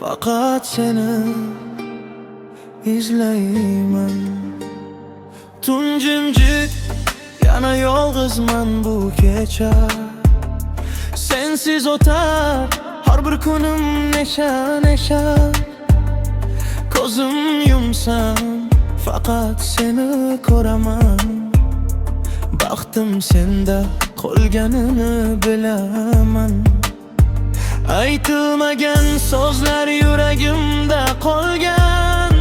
Faqat seni izlayman. Tun jimjit, yana yolg'izman bu kecha. Sensiz o'tar har bir kunim nesha. Ko'zim yumsam faqat seni ko'raman. Baxtim senda qolganini bilaman. Aytilmagan so'zlar yuragimda qolgan.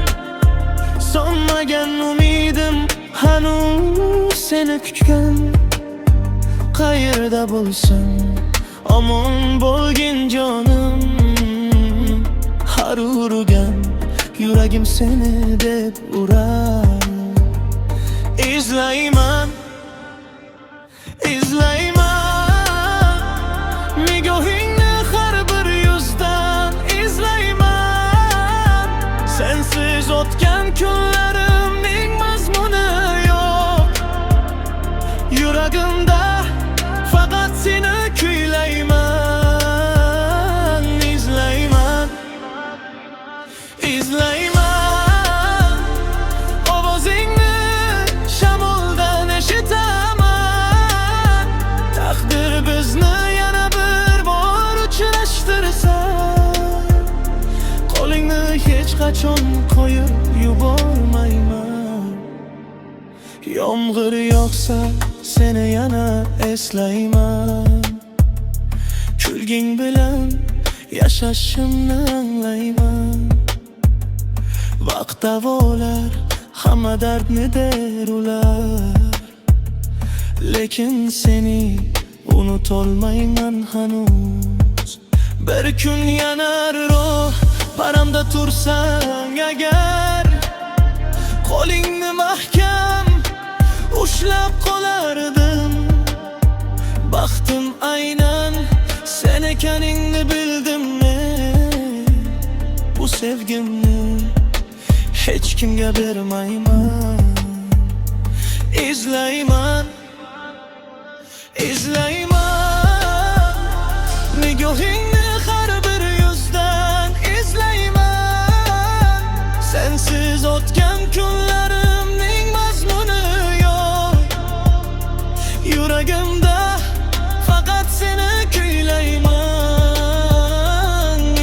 So'nmagan umidim hanuz seni kutgan. Qayerda bo'lsam omon bo'lgin jonim. Har urgan yuragim seni deb urar. Izlayman nigohingni har bir yuzdan izlayman. Sensiz o'tgan kunlarimning mazmuni yo'q. Yuragimda faqat seni kuylayman. Izlayman ovozingni shamoldan eshitaman. Taqdir bizni yana bir bor uchrashtirsa, qo'lingni hech qachon qo'yib yubormayman. Yomg'ir yog'sa seni yana eslayman. Kulging bilan yashashimni anglayman. Vaqt davolar hamma dardni der ular. Lekin seni unutolmayman hanuz. Bir kun yanar ruh paramda tursang agar, qo'lingni mahkam ushlab qolardim. Baxtim aynan sen ekaningni bildim men. Bu sevgimni hech kimga bermayman. Izlayman nigohingni har bir yuzdan izlayman. Sensiz o'tgan kunlarimning mazmuni yo'q. Yuragimda faqat seni kuylayman.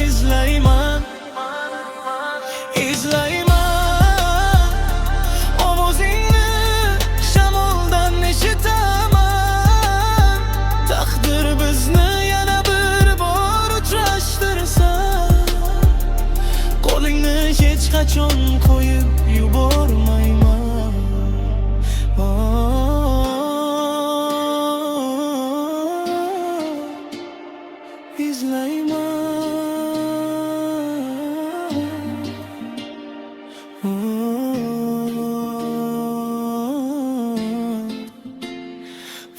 Izlayman ovozingni shamoldan eshitaman. Taqdir bizni yana bir bor uchrashtirsa, qo'lingni hech qachon qo'yib yubormayman.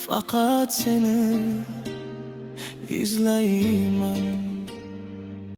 Faqat seni izlayman.